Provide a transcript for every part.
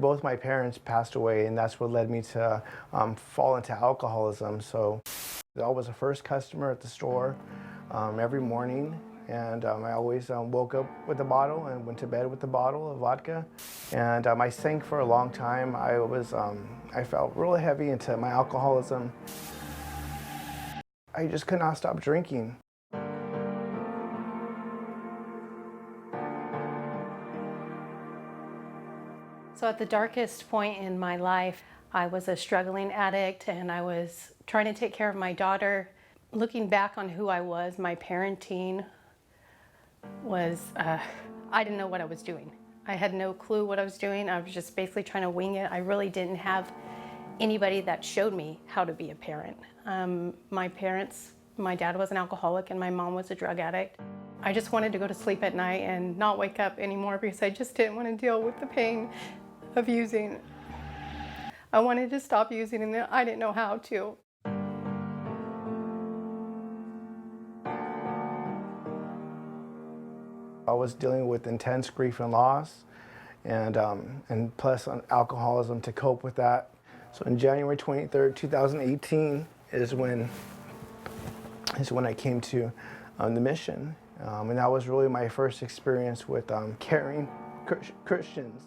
Both my parents passed away, and that's what led me to fall into alcoholism. So I was the first customer at the store every morning, and I always woke up with a bottle and went to bed with a bottle of vodka. And I sank for a long time. I felt really heavy into my alcoholism. I just could not stop drinking. So at the darkest point in my life, I was a struggling addict and I was trying to take care of my daughter. Looking back on who I was, my parenting was, I didn't know what I was doing. I had no clue what I was doing. I was just basically trying to wing it. I really didn't have anybody that showed me how to be a parent. My parents, my dad was an alcoholic and my mom was a drug addict. I just wanted to go to sleep at night and not wake up anymore because I just didn't want to deal with the pain of using. I wanted to stop using and I didn't know how to. I was dealing with intense grief and loss, and plus alcoholism to cope with that. So on January 23rd, 2018 is when I came to the mission, and that was really my first experience with caring Christians.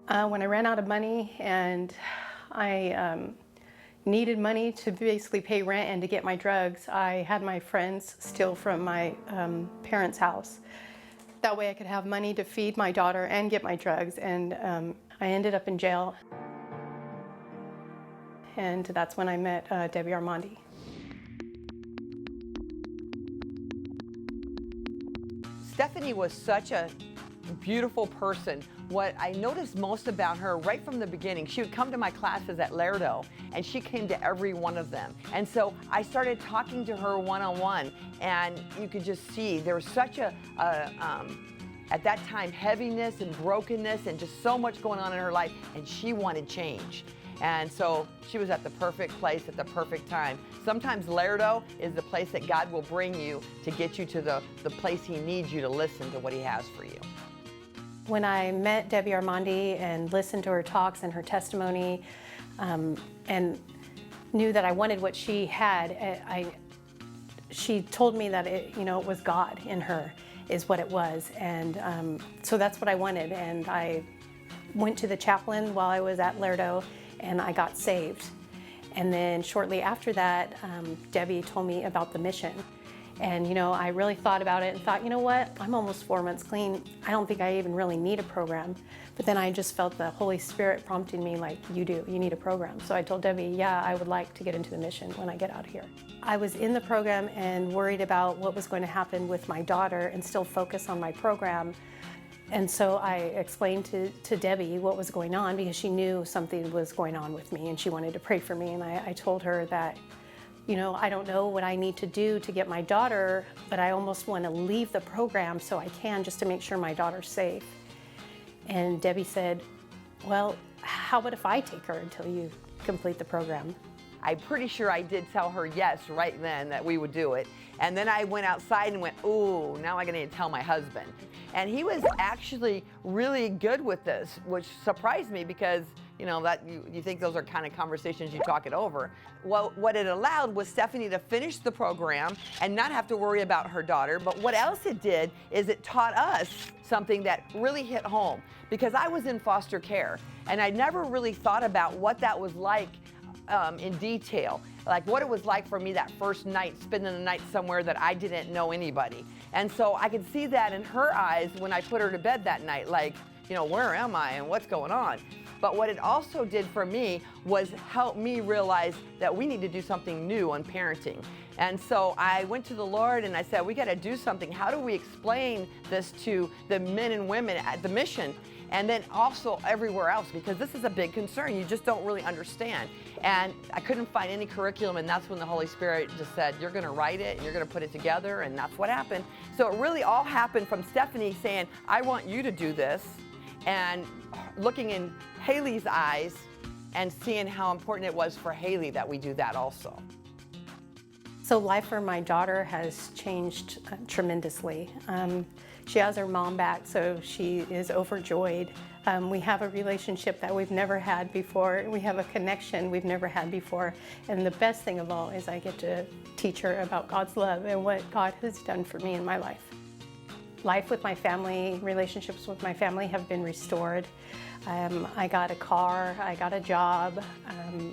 When I ran out of money and I needed money to basically pay rent and to get my drugs, I had my friends steal from my parents' house. That way I could have money to feed my daughter and get my drugs, and I ended up in jail. And that's when I met Debbie Armandi. Stephanie was such a beautiful person. What I noticed most about her right from the beginning, she would come to my classes at Lerdo and she came to every one of them. And so I started talking to her one-on-one, and you could just see there was such a at that time, heaviness and brokenness and just so much going on in her life, and she wanted change. And so she was at the perfect place at the perfect time. Sometimes Lerdo is the place that God will bring you to get you to the place He needs you to listen to what He has for you. When I met Debbie Armandi and listened to her talks and her testimony, and knew that I wanted what she had, she told me that it was God in her, is what it was, and so that's what I wanted. And I went to the chaplain while I was at Lerdo, and I got saved. And then shortly after that, Debbie told me about the mission. And I really thought about it and thought, you know what, I'm almost 4 months clean. I don't think I even really need a program. But then I just felt the Holy Spirit prompting me, like, you do, you need a program. So I told Debbie, yeah, I would like to get into the mission when I get out of here. I was in the program and worried about what was going to happen with my daughter and still focus on my program. And so I explained to Debbie what was going on, because she knew something was going on with me and she wanted to pray for me. And I told her that, I don't know what I need to do to get my daughter, but I almost want to leave the program so I can, just to make sure my daughter's safe. And Debbie said, well, how about if I take her until you complete the program? I'm pretty sure I did tell her yes right then that we would do it. And then I went outside and went, ooh, now I'm gonna need to tell my husband. And he was actually really good with this, which surprised me, because that you think those are kind of conversations you talk it over. Well, what it allowed was Stephanie to finish the program and not have to worry about her daughter. But what else it did is it taught us something that really hit home, because I was in foster care and I never really thought about what that was like in detail, like what it was like for me that first night, spending the night somewhere that I didn't know anybody. And so I could see that in her eyes when I put her to bed that night, like, where am I and what's going on? But what it also did for me was help me realize that we need to do something new on parenting. And so I went to the Lord and I said, we got to do something. How do we explain this to the men and women at the mission, and then also everywhere else? Because this is a big concern. You just don't really understand. And I couldn't find any curriculum, and that's when the Holy Spirit just said, you're going to write it and you're going to put it together, and that's what happened. So it really all happened from Stephanie saying, I want you to do this, and looking in Haley's eyes and seeing how important it was for Haley that we do that also. So life for my daughter has changed tremendously. She has her mom back, so she is overjoyed. We have a relationship that we've never had before. We have a connection we've never had before. And the best thing of all is I get to teach her about God's love and what God has done for me in my life. Life with my family, relationships with my family have been restored. I got a car, I got a job,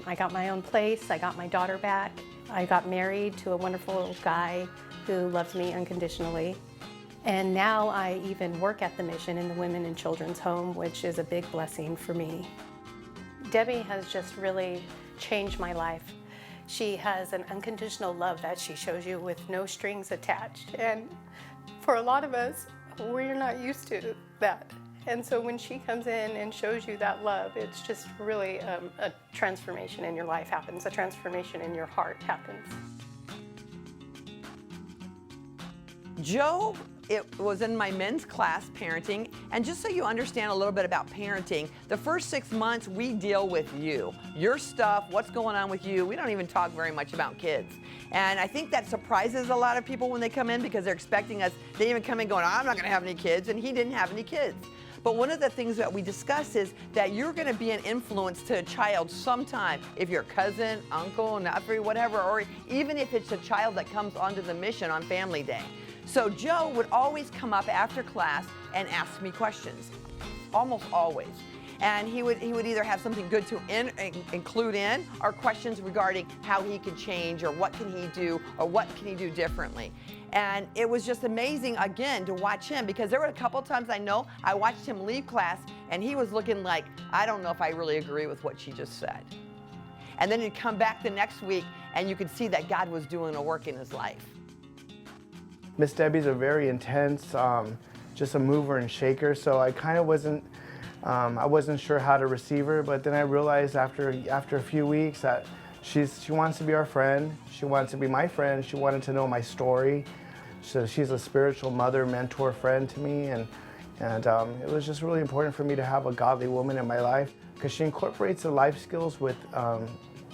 I got my own place, I got my daughter back. I got married to a wonderful guy who loves me unconditionally. And now I even work at the mission in the Women and Children's Home, which is a big blessing for me. Debbie has just really changed my life. She has an unconditional love that she shows you with no strings attached. And for a lot of us, we're not used to that. And so when she comes in and shows you that love, it's just really a transformation in your life happens, a transformation in your heart happens. Joe, it was in my men's class, parenting, and just so you understand a little bit about parenting, the first 6 months we deal with you, your stuff, what's going on with you. We don't even talk very much about kids. And I think that surprises a lot of people when they come in because they're expecting us, they even come in going, I'm not gonna have any kids, and he didn't have any kids. But one of the things that we discuss is that you're gonna be an influence to a child sometime, if you're a cousin, uncle, nephew, whatever, or even if it's a child that comes onto the mission on Family Day. So Joe would always come up after class and ask me questions, almost always. And he would either have something good to include in or questions regarding how he could change or what can he do or what can he do differently. And it was just amazing, again, to watch him because there were a couple times I watched him leave class and he was looking like, I don't know if I really agree with what she just said. And then he'd come back the next week and you could see that God was doing a work in his life. Miss Debbie's a very intense, just a mover and shaker, so I kind of wasn't sure how to receive her, but then I realized after a few weeks that she wants to be our friend, she wants to be my friend, she wanted to know my story. So she's a spiritual mother, mentor, friend to me, and it was just really important for me to have a godly woman in my life because she incorporates the life skills with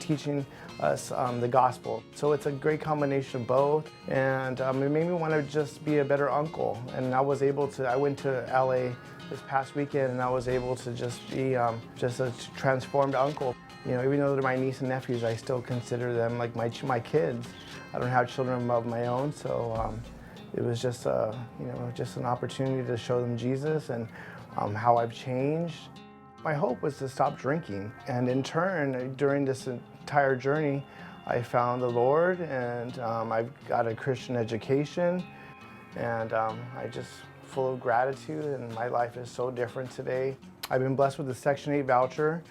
teaching us the gospel. So it's a great combination of both, and it made me want to just be a better uncle. And I went to LA this past weekend, and I was able to just be just a transformed uncle. You know, even though they're my niece and nephews, I still consider them like my kids. I don't have children of my own, so it was just just an opportunity to show them Jesus and how I've changed. My hope was to stop drinking, and in turn, during this entire journey, I found the Lord, and I've got a Christian education, and I just full of gratitude, and my life is so different today. I've been blessed with the Section 8 voucher,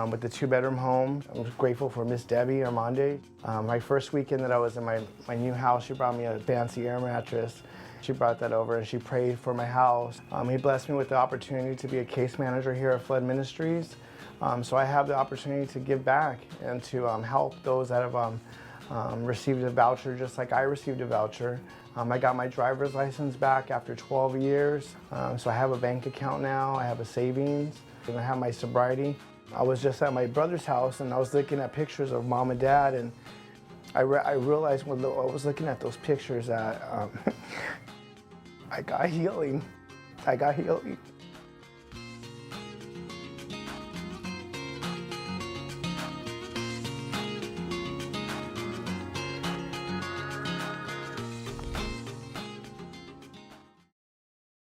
with the 2-bedroom home. I'm grateful for Miss Debbie Armande. My first weekend that I was in my new house, she brought me a fancy air mattress. She brought that over and she prayed for my house. He blessed me with the opportunity to be a case manager here at Flood Ministries. So I have the opportunity to give back and to help those that have received a voucher just like I received a voucher. I got my driver's license back after 12 years. So I have a bank account now, I have a savings, and I have my sobriety. I was just at my brother's house and I was looking at pictures of mom and dad, and I realized when I was looking at those pictures that I got healing. I got healing.